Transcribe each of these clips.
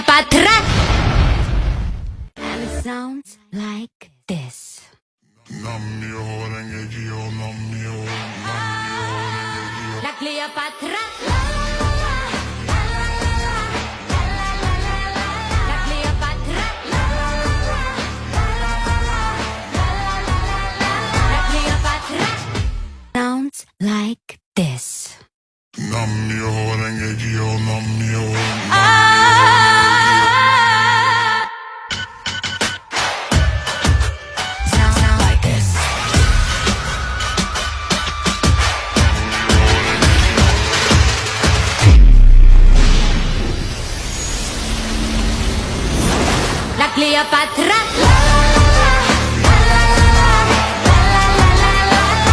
Cleopatra. And it sounds like this. La Cleopatra. La Cleopatra. La Cleopatra. Sounds like this. La Cleopatra.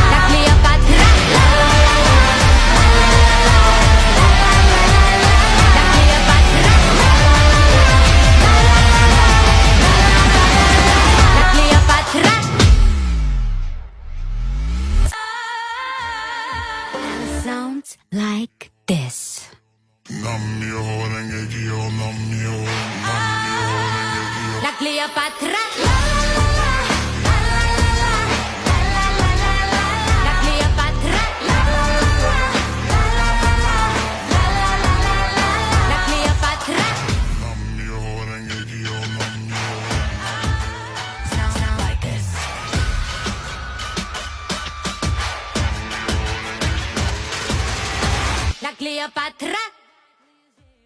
La Cleopatra. La Cleopatra. La Cleopatra. Sounds like this. La Cleopatra. La Cleopatra. La Cleopatra. Sound like this. La Cleopatra.